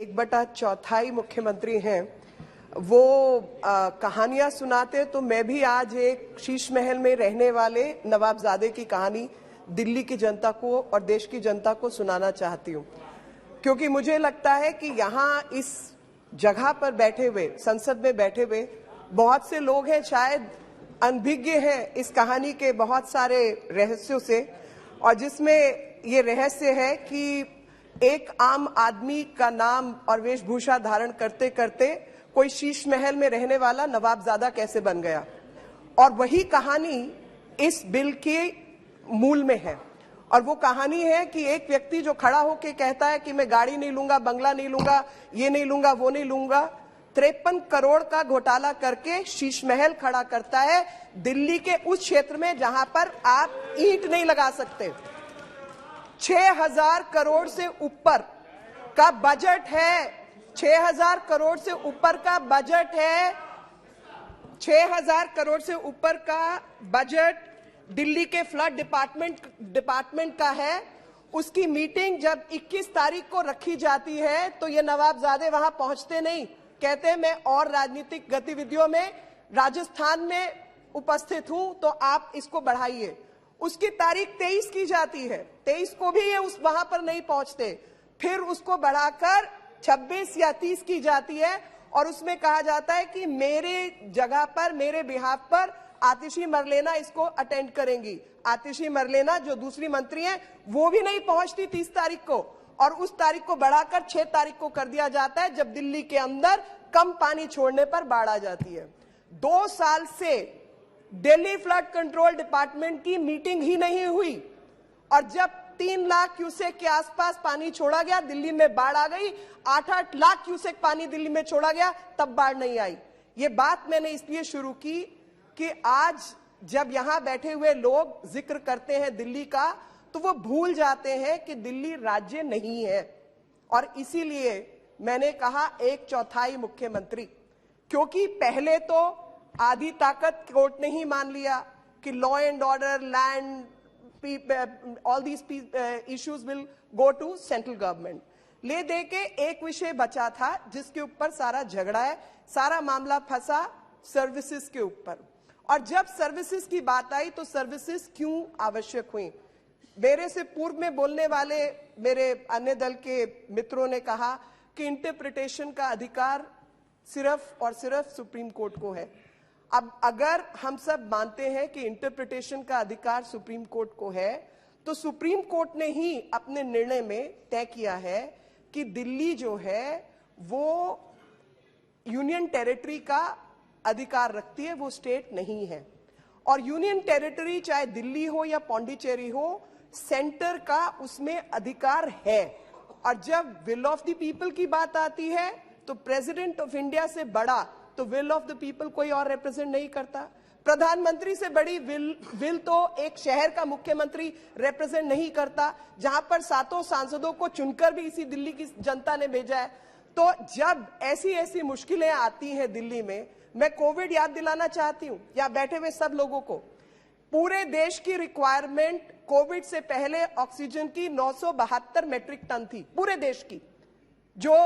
1/4 मुख्यमंत्री हैं, वो कहानियां सुनाते तो मैं भी आज एक शीश महल में रहने वाले नवाबजादे की कहानी दिल्ली की जनता को और देश की जनता को सुनाना चाहती हूं, क्योंकि मुझे लगता है कि यहाँ इस जगह पर बैठे हुए, संसद में बैठे हुए बहुत से लोग हैं, शायद अनभिज्ञ हैं इस कहानी के बहुत सारे रहस्यों से, और जिसमें ये रहस्य है कि एक आम आदमी का नाम और वेशभूषा धारण करते करते कोई शीश महल में रहने वाला नवाबजादा कैसे बन गया। और वही कहानी इस बिल के मूल में है। और वो कहानी है कि एक व्यक्ति जो खड़ा होकर कहता है कि मैं गाड़ी नहीं लूंगा, बंगला नहीं लूंगा, ये नहीं लूंगा, वो नहीं लूंगा, 53 करोड़ का घोटाला करके शीश महल खड़ा करता है दिल्ली के उस क्षेत्र में जहां पर आप ईंट नहीं लगा सकते। 6000 करोड़ से ऊपर का बजट है, 6000 करोड़ से ऊपर का बजट है, 6000 करोड़ से ऊपर का बजट दिल्ली के फ्लड डिपार्टमेंट का है। उसकी मीटिंग जब 21 तारीख को रखी जाती है तो ये नवाबजादे वहां पहुंचते नहीं, कहते हैं मैं और राजनीतिक गतिविधियों में राजस्थान में उपस्थित हूं, तो आप इसको बढ़ाइए। उसकी तारीख 23 की जाती है, 23 को भी ये वहां पर नहीं पहुंचते, फिर उसको बढ़ाकर 26 या 30 की जाती है और उसमें कहा जाता है कि मेरे जगह पर, मेरे बिहाफ पर आतिशी मरलेना इसको अटेंड करेंगी। आतिशी मरलेना जो दूसरी मंत्री हैं वो भी नहीं पहुंचती 30 तारीख को, और उस तारीख को बढ़ाकर 6 तारीख को कर दिया जाता है जब दिल्ली के अंदर कम पानी छोड़ने पर बाढ़ आ जाती है। 2 साल से दिल्ली फ्लड कंट्रोल डिपार्टमेंट की मीटिंग ही नहीं हुई, और जब 3 लाख क्यूसेक के आसपास पानी छोड़ा गया, दिल्ली में बाढ़ आ गई, 8-8 लाख क्यूसेक पानी दिल्ली में छोड़ा गया, तब बाढ़ नहीं आई। ये बात मैंने इसलिए शुरू की कि आज जब यहां बैठे हुए लोग जिक्र करते हैं दिल्ली का, तो वो भूल जाते हैं कि दिल्ली राज्य नहीं है। और इसीलिए मैंने कहा 1/4 मुख्यमंत्री, क्योंकि पहले तो आधी ताकत कोर्ट ने ही मान लिया कि law and order, land, all these issues will go to central government. ले दे के एक विषय बचा था जिसके ऊपर सारा झगड़ा है, सारा मामला फंसा सर्विसेज के ऊपर। और जब सर्विसेज की बात आई तो सर्विसेज क्यों आवश्यक हुई। मेरे से पूर्व में बोलने वाले मेरे अन्य दल के मित्रों ने कहा कि इंटरप्रिटेशन का अधिकार सिर्फ और सिर्फ सुप्रीम कोर्ट को है। अब अगर हम सब मानते हैं कि इंटरप्रिटेशन का अधिकार सुप्रीम कोर्ट को है, तो सुप्रीम कोर्ट ने ही अपने निर्णय में तय किया है कि दिल्ली जो है वो यूनियन टेरिटरी का अधिकार रखती है, वो स्टेट नहीं है। और यूनियन टेरिटरी चाहे दिल्ली हो या पौंडीचेरी हो, सेंटर का उसमें अधिकार है। और जब विल ऑफ द पीपल की बात आती है तो प्रेसिडेंट ऑफ इंडिया से बड़ा तो विल ऑफ द पीपल कोई और रिप्रेजेंट नहीं करता। प्रधानमंत्री से बड़ी विल तो एक शहर का मुख्यमंत्री रिप्रेजेंट नहीं करता, जहां पर 7 सांसदों को चुनकर भी इसी दिल्ली की जनता ने भेजा है। तो जब ऐसी ऐसी मुश्किलें आती हैं दिल्ली में, मैं कोविड याद दिलाना चाहती हूं या बैठे हुए सब लोगों को, पूरे देश की रिक्वायरमेंट कोविड से पहले ऑक्सीजन की 972 मेट्रिक टन थी, पूरे देश की, जो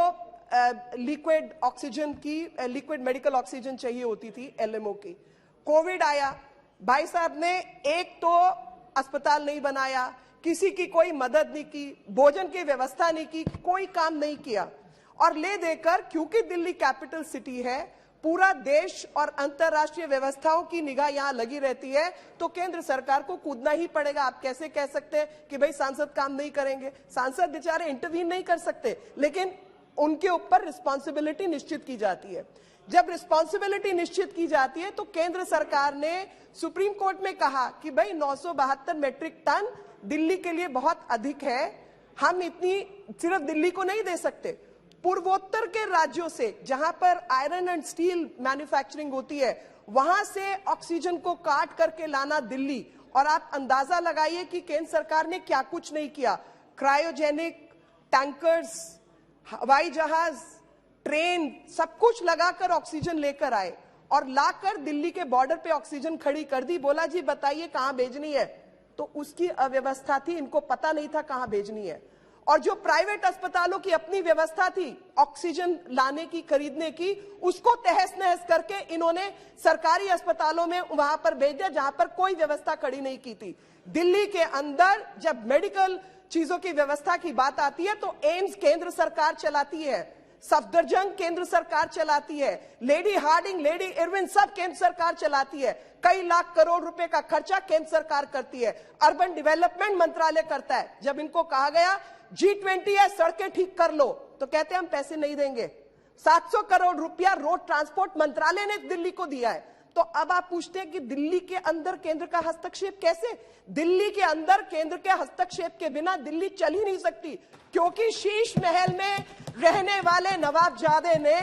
लिक्विड ऑक्सीजन की, लिक्विड मेडिकल ऑक्सीजन चाहिए होती थी, एलएमओ की। कोविड आया, भाई साहब ने एक तो अस्पताल नहीं बनाया, किसी की कोई मदद नहीं की, भोजन की व्यवस्था नहीं की, कोई काम नहीं किया। और ले देकर, क्योंकि दिल्ली कैपिटल सिटी है, पूरा देश और अंतरराष्ट्रीय व्यवस्थाओं की निगाह यहां लगी रहती है, तो केंद्र सरकार को कूदना ही पड़ेगा। आप कैसे कह सकते हैं कि भाई सांसद काम नहीं करेंगे? सांसद बेचारे इंटरवीन नहीं कर सकते, लेकिन उनके ऊपर रिस्पॉन्सिबिलिटी निश्चित की जाती है। जब रिस्पॉन्सिबिलिटी निश्चित की जाती है तो केंद्र सरकार ने सुप्रीम कोर्ट में कहा कि भाई 972 मेट्रिक टन दिल्ली के लिए बहुत अधिक है, हम इतनी सिर्फ दिल्ली को नहीं दे सकते, पूर्वोत्तर के राज्यों से जहां पर आयरन एंड स्टील मैन्युफैक्चरिंग होती है, वहां से ऑक्सीजन को काट करके लाना दिल्ली। और आप अंदाजा लगाइए कि केंद्र सरकार ने क्या कुछ नहीं किया। क्रायोजेनिक टैंकर्स, हवाई जहाज, ट्रेन, सब कुछ लगाकर ऑक्सीजन लेकर आए और लाकर दिल्ली के बॉर्डर पे ऑक्सीजन खड़ी कर दी। बोला जी बताइए कहां भेजनी है, तो उसकी अव्यवस्था थी, इनको पता नहीं था कहां भेजनी है। और जो प्राइवेट अस्पतालों की अपनी व्यवस्था थी ऑक्सीजन लाने की, खरीदने की, उसको तहस नहस करके इन्होंने सरकारी अस्पतालों में वहां पर भेज दिया जहां पर कोई व्यवस्था खड़ी नहीं की थी। दिल्ली के अंदर जब मेडिकल चीजों की व्यवस्था की बात आती है तो एम्स केंद्र सरकार चलाती है, सफदरजंग केंद्र सरकार चलाती है, लेडी हार्डिंग, लेडी इरविन सब केंद्र सरकार चलाती है। कई लाख करोड़ रुपए का खर्चा केंद्र सरकार करती है, अर्बन डेवलपमेंट मंत्रालय करता है। जब इनको कहा गया G20 है, सड़कें ठीक कर लो, तो कहते हैं हम पैसे नहीं देंगे। 700 करोड़ रुपया रोड ट्रांसपोर्ट मंत्रालय ने दिल्ली को दिया है। तो अब आप पूछते हैं कि दिल्ली के अंदर केंद्र का हस्तक्षेप कैसे? दिल्ली के अंदर केंद्र के हस्तक्षेप के बिना दिल्ली चल ही नहीं सकती, क्योंकि शीश महल में रहने वाले नवाबजादे ने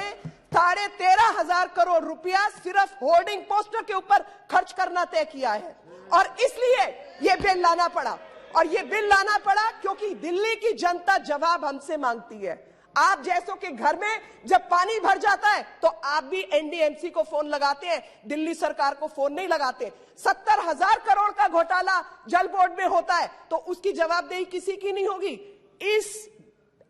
13,500 करोड़ रुपया सिर्फ होर्डिंग पोस्टर के ऊपर खर्च करना तय किया है। और इसलिए ये बिल लाना पड़ा, और ये बिल लाना पड़ा क्योंकि दिल्ली की जनता जवाब हमसे मांगती है। आप जैसों के घर में जब पानी भर जाता है तो आप भी एनडीएमसी को फोन लगाते हैं, दिल्ली सरकार को फोन नहीं लगाते। 70,000 करोड़ का घोटाला जल बोर्ड में होता है तो उसकी जवाबदेही किसी की नहीं होगी। इस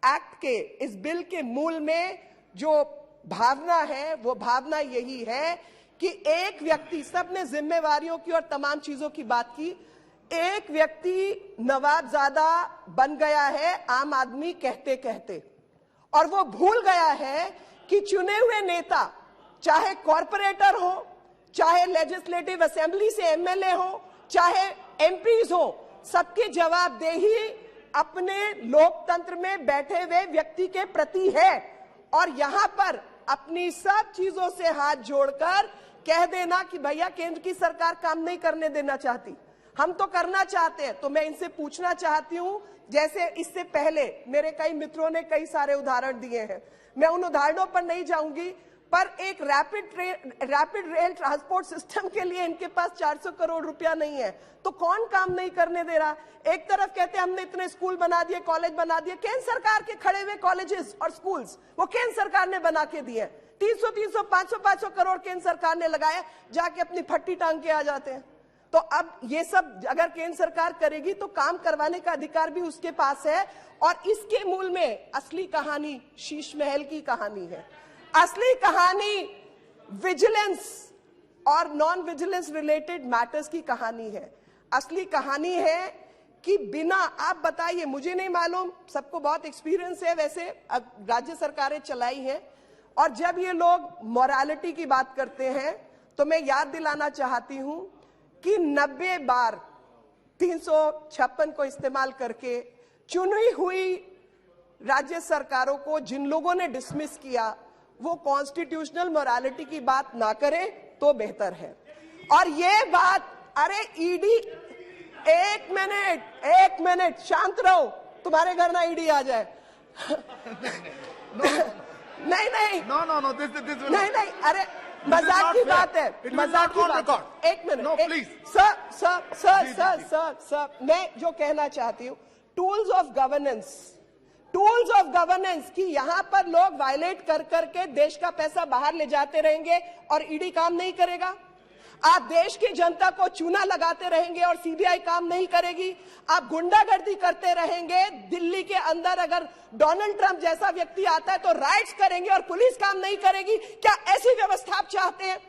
एक्ट के, इस बिल के मूल में जो भावना है वो भावना यही है कि एक व्यक्ति, सबने जिम्मेवारियों की और तमाम चीजों की बात की, एक व्यक्ति नवाबजादा बन गया है आम आदमी कहते कहते, और वो भूल गया है कि चुने हुए नेता, चाहे कॉरपोरेटर हो, चाहे लेजिस्लेटिव असेंबली से एमएलए हो, चाहे एमपीज हो, सबकी जवाबदेही अपने लोकतंत्र में बैठे हुए व्यक्ति के प्रति है। और यहां पर अपनी सब चीजों से हाथ जोड़कर कह देना कि भैया केंद्र की सरकार काम नहीं करने देना चाहती, हम तो करना चाहते हैं। तो मैं इनसे पूछना चाहती हूं, जैसे इससे पहले मेरे कई मित्रों ने कई सारे उदाहरण दिए हैं, मैं उन उदाहरणों पर नहीं जाऊंगी, पर एक रैपिड रेल ट्रांसपोर्ट सिस्टम के लिए इनके पास 400 करोड़ रुपया नहीं है, तो कौन काम नहीं करने दे रहा? एक तरफ कहते हैं हमने इतने स्कूल बना दिए, कॉलेज बना दिए, केंद्र सरकार के खड़े हुए कॉलेजेस और स्कूल्स वो केंद्र सरकार ने बना के दिए। 300 500 करोड़ केंद्र सरकार ने लगाया, जाके अपनी फट्टी टांग के आ जाते हैं। तो अब ये सब अगर केंद्र सरकार करेगी तो काम करवाने का अधिकार भी उसके पास है। और इसके मूल में असली कहानी शीश महल की कहानी है। असली कहानी विजिलेंस और नॉन विजिलेंस रिलेटेड मैटर्स की कहानी है। असली कहानी है कि बिना, आप बताइए, मुझे नहीं मालूम, सबको बहुत एक्सपीरियंस है, वैसे राज्य सरकारें चलाई हैं, और जब ये लोग मोरालिटी की बात करते हैं तो मैं याद दिलाना चाहती हूं कि 90 बार 356 को इस्तेमाल करके चुनी हुई राज्य सरकारों को जिन लोगों ने डिसमिस किया वो कॉन्स्टिट्यूशनल मोरालिटी की बात ना करें तो बेहतर है। और ये बात, अरे ईडी, एक मिनट शांत रहो, तुम्हारे घर ना ईडी आ जाए। नहीं नहीं, अरे मजाक की बात है, मजाक की बात। एक मिनट सर, मैं जो कहना चाहती हूँ, टूल्स ऑफ गवर्नेंस की यहाँ पर लोग वायलेट कर करके देश का पैसा बाहर ले जाते रहेंगे और ईडी काम नहीं करेगा। आप देश की जनता को चूना लगाते रहेंगे और सीबीआई काम नहीं करेगी। आप गुंडागर्दी करते रहेंगे। दिल्ली के अंदर अगर डोनाल्ड ट्रंप जैसा व्यक्ति आता है तो राइट्स करेंगे और पुलिस काम नहीं करेगी। क्या ऐसी व्यवस्था आप चाहते हैं?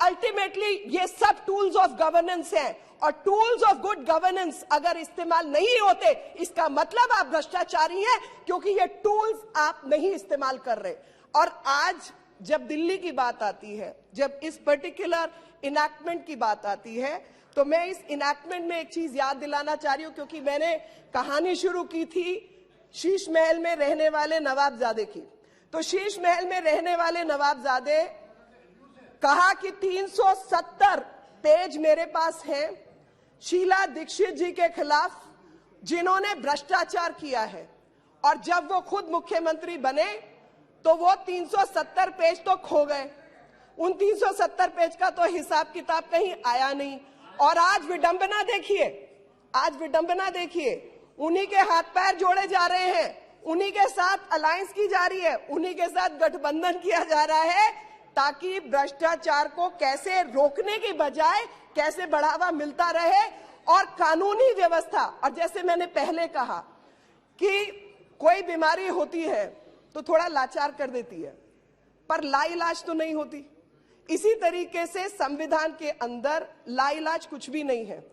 अल्टीमेटली ये सब टूल्स ऑफ गवर्नेंस हैं, और टूल्स ऑफ गुड गवर्नेंस अगर इस्तेमाल नहीं होते इसका मतलब आप भ्रष्टाचारी हैं, क्योंकि ये टूल्स आप नहीं इस्तेमाल कर रहे। और आज जब दिल्ली की बात आती है, जब इस पर्टिकुलर इनैक्टमेंट की बात आती है, तो मैं इस इनैक्टमेंट में एक चीज याद दिलाना चाह रही हूं, क्योंकि मैंने कहानी शुरू की थी शीश महल में रहने वाले नवाबजादे की। तो शीश महल में रहने वाले नवाबजादे कहा कि 370 पेज मेरे पास हैं शीला दीक्षित जी के खिलाफ, जिन्होंने भ्रष्टाचार किया है, और जब वो खुद मुख्यमंत्री बने तो वो 370 पेज तो खो गए। उन 370 पेज का तो हिसाब किताब कहीं आया नहीं। और आज विडंबना देखिए, उन्हीं के हाथ पैर जोड़े जा रहे हैं, उन्हीं के साथ अलायंस की जा रही है, उन्हीं के साथ गठबंधन किया जा रहा है, ताकि भ्रष्टाचार को कैसे रोकने की बजाय कैसे बढ़ावा मिलता रहे। और कानूनी व्यवस्था, और जैसे मैंने पहले कहा कि कोई बीमारी होती है तो थोड़ा लाचार कर देती है, पर लाइलाज तो नहीं होती। इसी तरीके से संविधान के अंदर लाइलाज कुछ भी नहीं है।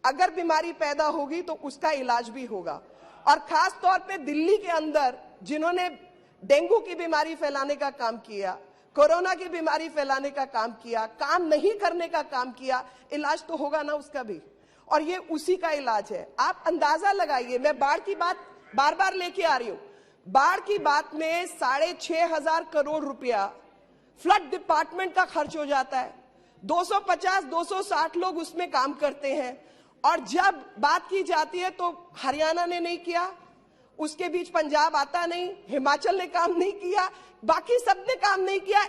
अगर बीमारी पैदा होगी तो उसका इलाज भी होगा। और खास तौर पे दिल्ली के अंदर जिन्होंने डेंगू की बीमारी फैलाने का काम किया, कोरोना की बीमारी फैलाने का काम किया, काम नहीं करने का काम किया, इलाज तो होगा ना उसका भी। और ये उसी का इलाज है। आप अंदाजा लगाइए, मैं बाढ़ की बात बार बार लेके आ रही हूं। बाढ़ की बात में 6,500 करोड़ रुपया फ्लड डिपार्टमेंट का खर्च हो जाता है। 250-260 लोग उसमें काम करते हैं। और जब बात की जाती है तो हरियाणा ने नहीं किया, उसके बीच पंजाब आता नहीं, हिमाचल ने काम नहीं किया, बाकी सबने काम नहीं किया।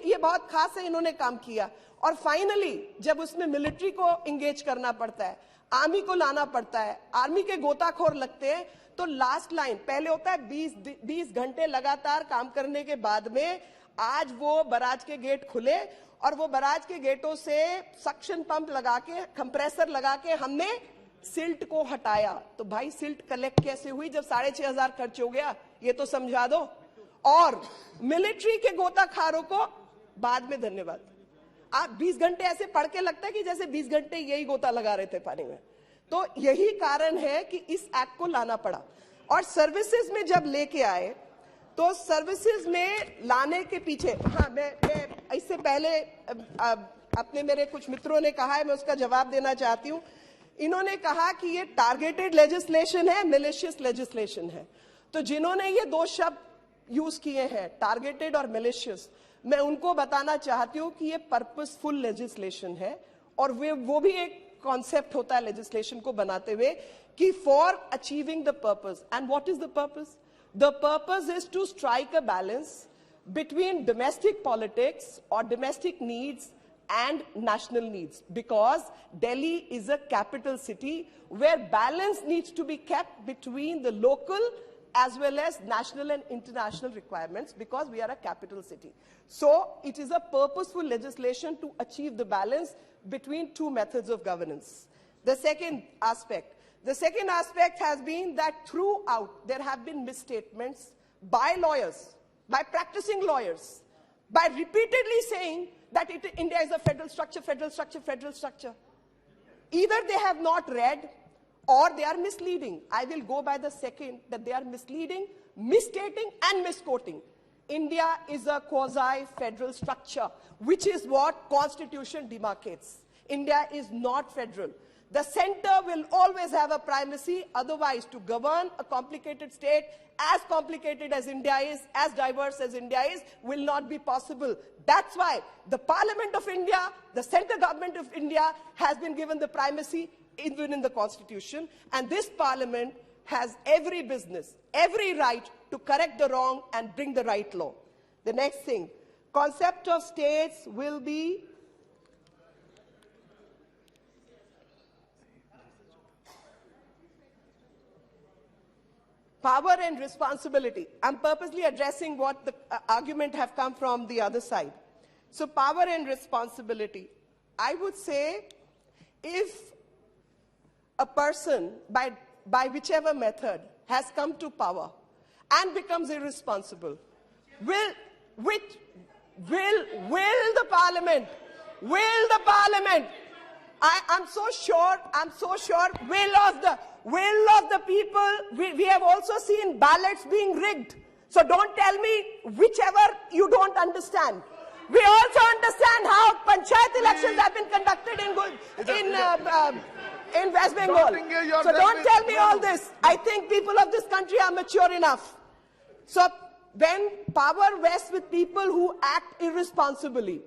ये बहुत खास है, इन्होंने काम किया। और फाइनली जब उसमें मिलिट्री को इंगेज करना पड़ता है, आर्मी को लाना पड़ता है, आर्मी के गोताखोर लगते हैं, तो लास्ट लाइन पहले होता है 20 घंटे लगातार काम करने के बाद में आज वो बराज के गेट खुले और वो बराज के गेटों से सक्शन पंप लगा के, कंप्रेसर लगा के हमने सिल्ट को हटाया। तो भाई सिल्ट कलेक्ट कैसे हुई जब 6,500 खर्च हो गया, ये तो समझा दो। और मिलिट्री के गोताखारों को बाद में धन्यवाद। आप 20 घंटे ऐसे पढ़ के लगता है कि जैसे 20 घंटे यही गोता लगा रहे थे पानी में। तो यही कारण है कि इस एक्ट को लाना पड़ा। और सर्विसेज में जब लेके आए तो सर्विसेज में लाने के पीछे, हाँ मैं इससे पहले अपने मेरे कुछ मित्रों ने कहा है, मैं उसका जवाब देना चाहती हूँ। इन्होंने कहा कि ये टारगेटेड लेजिस्लेशन है, मिलिशियस लेजिस्लेशन है। तो जिन्होंने ये दो शब्द यूज किए हैं, टारगेटेड और मिलिशियस, मैं उनको बताना चाहती हूँ कि ये पर्पसफुल लेजिस्लेशन है। और वो भी एक कॉन्सेप्ट होता है लेजिस्लेशन को बनाते हुए कि for achieving the purpose. And what is the purpose? The purpose is to strike a balance between domestic politics or domestic needs and national needs, because Delhi is a capital city where balance needs to be kept between the local as well as national and international requirements, because we are a capital city. So it is a purposeful legislation to achieve the balance between two methods of governance. The second aspect has been that throughout there have been misstatements by lawyers, by practicing lawyers, by repeatedly saying that India is a federal structure, federal structure, federal structure. Either they have not read or they are misleading. I will go by the second, that they are misleading, misstating and misquoting. India is a quasi-federal structure, which is what Constitution demarcates. India is not federal. The center will always have a primacy. Otherwise, to govern a complicated state as complicated as India is, as diverse as India is, will not be possible. That's why the Parliament of India, the central government of India, has been given the primacy even in the Constitution. And this Parliament has every business, every right to correct the wrong and bring the right law. The next thing, concept of states will be power and responsibility. I'm purposely addressing what the argument have come from the other side. So power and responsibility. I would say if a person, by whichever method, has come to power and becomes irresponsible, will the parliament, I'm so sure, will of the people, we have also seen ballots being rigged. So don't tell me whichever you don't understand. We also understand how panchayat elections have been conducted in West Bengal. So don't tell me all this. I think people of this country are mature enough. So when power rests with people who act irresponsibly,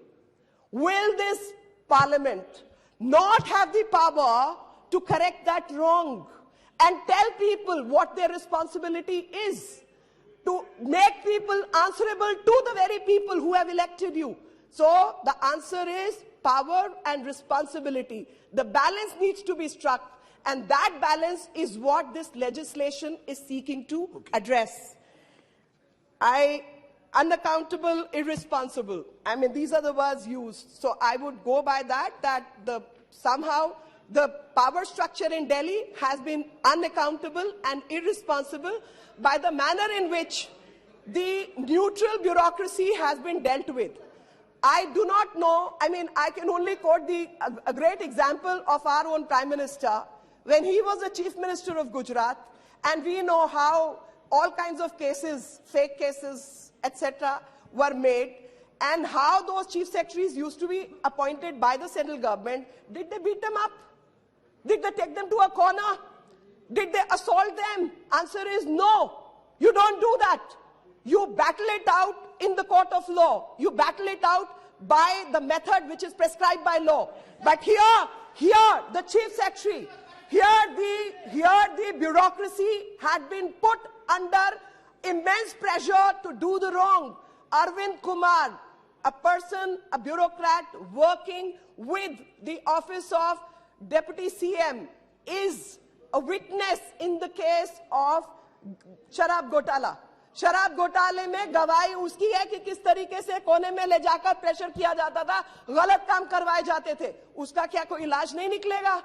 will this parliament not have the power to correct that wrong and tell people what their responsibility is, to make people answerable to the very people who have elected you? So the answer is power and responsibility. The balance needs to be struck, and that balance is what this legislation is seeking to address. Unaccountable, irresponsible. I mean, these are the words used. So I would go by that somehow The power structure in Delhi has been unaccountable and irresponsible by the manner in which the neutral bureaucracy has been dealt with. I do not know, I can only quote a great example of our own Prime Minister when he was the Chief Minister of Gujarat, and we know how all kinds of cases, fake cases, etc. were made, and how those chief secretaries used to be appointed by the central government. Did they beat them up? Did they take them to a corner? Did they assault them? Answer is no. You don't do that. You battle it out in the court of law. You battle it out by the method which is prescribed by law. But here the chief secretary, here the bureaucracy had been put under immense pressure to do the wrong. Arvind Kumar, a person, a bureaucrat working with the office of Deputy CM, is a witness in the case of शराब घोटाला. शराब घोटाले में गवाही उसकी है कि किस तरीके से कोने में ले जाकर प्रेशर किया जाता था, गलत काम करवाए जाते थे. उसका क्या कोई इलाज नहीं निकलेगा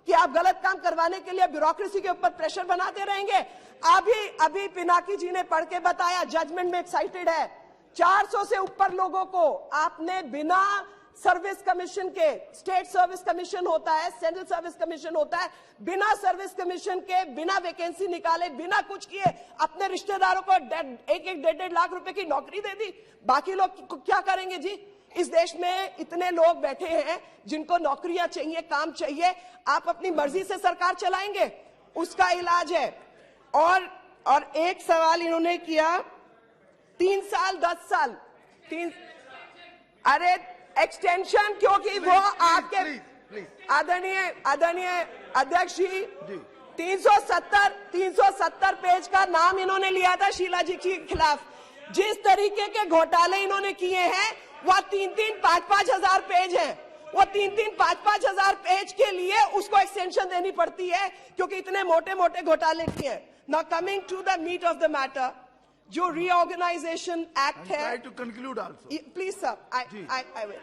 कि आप गलत काम करवाने के लिए ब्यूरोक्रेसी के ऊपर प्रेशर बनाते रहेंगे? अभी पिनाकी जी ने पढ़ के बताया, जजमेंट में एक्साइटेड है. 400 से ऊपर लोगों को आपने बिना सर्विस कमीशन के, स्टेट सर्विस कमीशन होता है, सेंट्रल सर्विस कमीशन होता है, बिना सर्विस कमीशन के, बिना वैकेंसी निकाले, बिना कुछ किए अपने रिश्तेदारों को 1-1.5 लाख रुपए की नौकरी दे दी. बाकी लोग क्या करेंगे जी? इस देश में इतने लोग बैठे हैं जिनको नौकरियां चाहिए, काम चाहिए. आप अपनी मर्जी से सरकार चलाएंगे? उसका इलाज है. और एक सवाल इन्होंने किया, 3 साल 10 साल, अरे एक्सटेंशन, क्योंकि वो आपके आदरणीय अध्यक्ष जी 370 पेज का नाम इन्होंने लिया था शीला जी के खिलाफ. जिस तरीके के घोटाले इन्होंने किए हैं वह 3-3, 5-5 हजार पेज हैं. वो 3-3, 5-5 हजार पेज के लिए उसको एक्सटेंशन देनी पड़ती है क्योंकि इतने मोटे मोटे घोटाले किए हैं. Now coming to the meat of the matter, जो रीऑर्गेनाइजेशन एक्ट है. Try to conclude also. Please, sir. I will.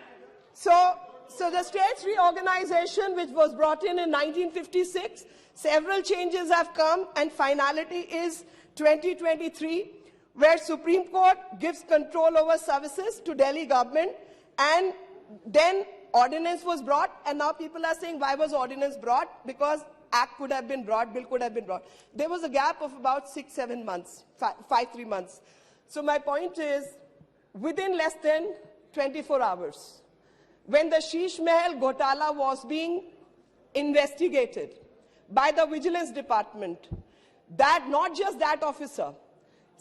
So the state's reorganization, which was brought in 1956, several changes have come, and finality is 2023, where Supreme Court gives control over services to Delhi government, and then ordinance was brought, and now people are saying, why was ordinance brought? Because act could have been brought, bill could have been brought. There was a gap of about 6-7 months, 5-3 months. So my point is, within less than 24 hours, when the Sheesh Mahal Ghotala was being investigated by the Vigilance Department, that not just that officer,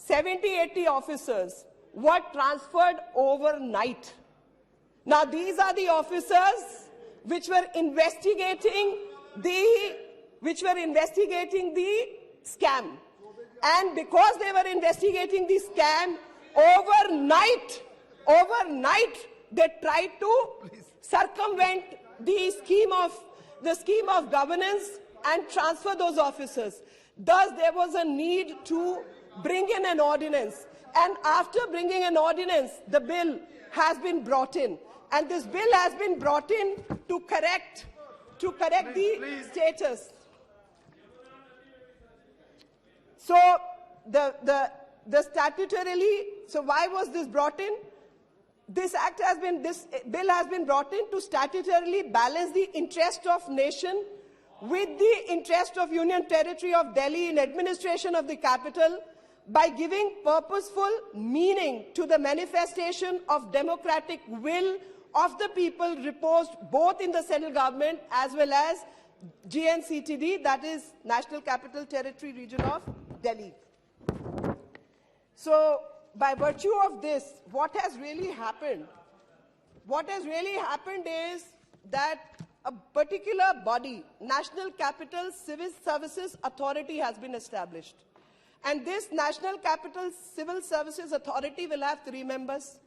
70-80 officers were transferred overnight. Now these are the officers which were investigating the scam. And because they were investigating the scam, overnight, they tried to circumvent the scheme of governance and transfer those officers. Thus, there was a need to bring in an ordinance. And after bringing an ordinance, the bill has been brought in. And this bill has been brought in to correct the status. So the statutorily, so why was this brought in? This bill has been brought in to statutorily balance the interest of nation with the interest of Union Territory of Delhi in administration of the capital by giving purposeful meaning to the manifestation of democratic will of the people reposed both in the central government as well as GNCTD, that is National Capital Territory region of Delhi. So, by virtue of this, what has really happened is that a particular body, National Capital Civil Services Authority, has been established. And this National Capital Civil Services Authority will have 3 members.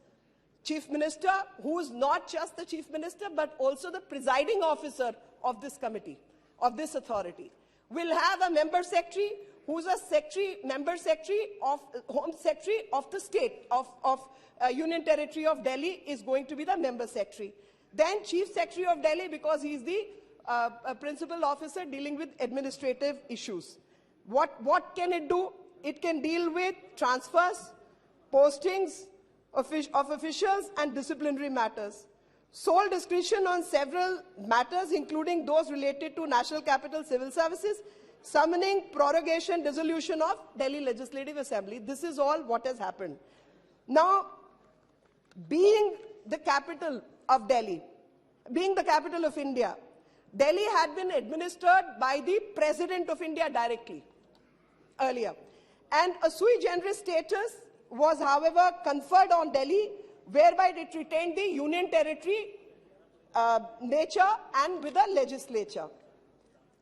Chief Minister, who is not just the Chief Minister, but also the presiding officer of this committee, of this authority. Will have a member secretary, who's a member secretary of Home Secretary of the state of Union Territory of Delhi is going to be the member secretary. Then Chief Secretary of Delhi, because he's the principal officer dealing with administrative issues. What can it do? It can deal with transfers, postings of officials and disciplinary matters. Sole discretion on several matters, including those related to National Capital Civil Services, summoning, prorogation, dissolution of Delhi Legislative Assembly. This is all what has happened. Now, being the capital of Delhi, being the capital of India, Delhi had been administered by the President of India directly earlier. And a sui generis status was, however, conferred on Delhi, whereby it retained the union territory nature and with a legislature.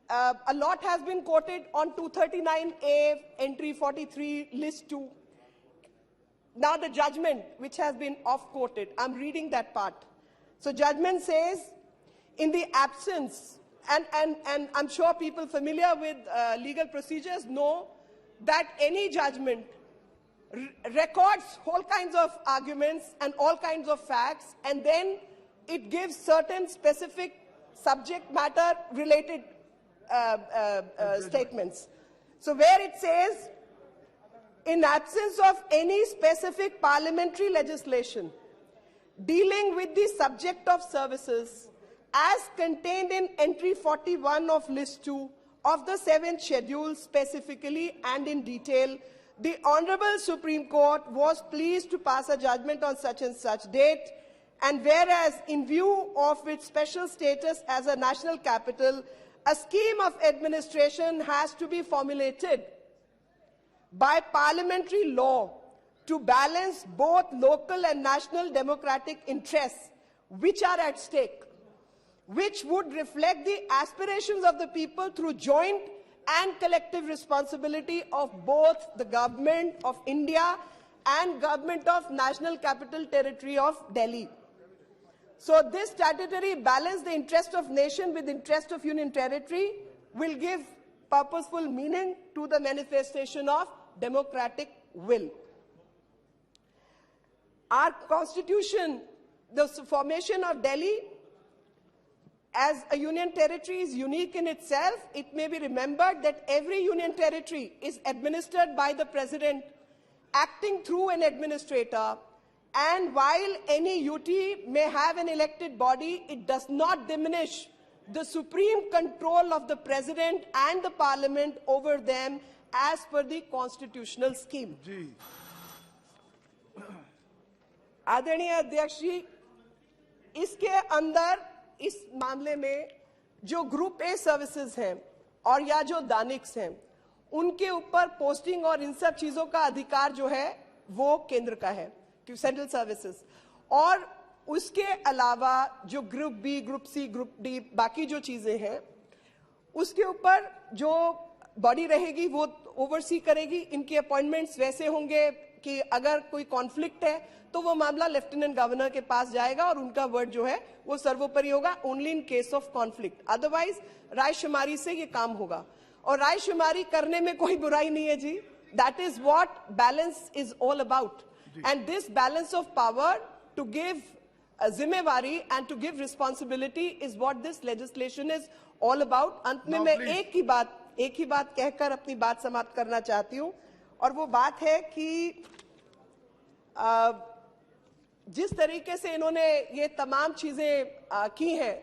A lot has been quoted on 239A, entry 43, list 2. Now the judgment, which has been off-quoted, I'm reading that part. So judgment says, in the absence, and I'm sure people familiar with legal procedures know that any judgment records all kinds of arguments and all kinds of facts, and then it gives certain specific subject matter related statements. So where it says, in absence of any specific parliamentary legislation dealing with the subject of services as contained in entry 41 of list 2 of the 7th schedule specifically and in detail, the Honorable Supreme Court was pleased to pass a judgment on such and such date, and whereas in view of its special status as a national capital, a scheme of administration has to be formulated by parliamentary law to balance both local and national democratic interests which are at stake, which would reflect the aspirations of the people through joint and collective responsibility of both the government of India and government of National Capital Territory of Delhi. So this statutory balance, the interest of nation with interest of union territory, will give purposeful meaning to the manifestation of democratic will. Our constitution, the formation of Delhi as a union territory is unique in itself. It may be remembered that every union territory is administered by the president acting through an administrator, and while any UT may have an elected body, it does not diminish the supreme control of the president and the parliament over them as per the constitutional scheme. आदरणीय अध्यक्ष जी, इसके अंदर इस मामले में जो group A services हैं और या जो दानिक्स हैं, उनके ऊपर पोस्टिंग और इन सब चीजों का अधिकार जो है वो केंद्र का है, सेंट्रल सर्विसेज। और उसके अलावा जो group B, group C, group D, बाकी जो चीजें हैं, उसके ऊपर जो बॉडी रहेगी वो ओवरसी करेगी। इनके अपॉइंटमेंट्स वैसे होंगे कि अगर कोई कॉन्फ्लिक्ट है तो वो मामला लेफ्टिनेंट गवर्नर के पास जाएगा और उनका वर्ड जो है वो सर्वोपरि होगा, only in case of conflict. Otherwise रायशुमारी से ये काम होगा, और रायशुमारी करने में कोई बुराई नहीं है जी। That is what balance is all about, and this balance of power to give जिम्मेवारी and to give responsibility is what this legislation is all about. अंत में मैं एक ही बात कहकर अपनी बात समाप्त करना चाहती हूं, और वो बात है कि जिस तरीके से इन्होंने ये तमाम चीजें की हैं,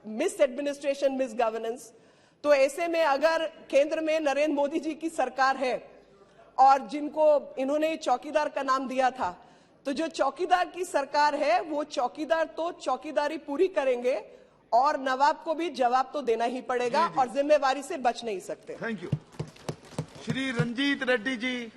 मिस एडमिनिस्ट्रेशन, मिस गवर्नेंस, तो ऐसे में अगर केंद्र में नरेंद्र मोदी जी की सरकार है और जिनको इन्होंने चौकीदार का नाम दिया था, तो जो चौकीदार की सरकार है वो चौकीदार तो चौकीदारी पूरी करेंगे और नवाब को भी जवाब तो देना ही पड़ेगा और जिम्मेवारी से बच नहीं सकते। Thank you. Shri Ranjit Reddy ji.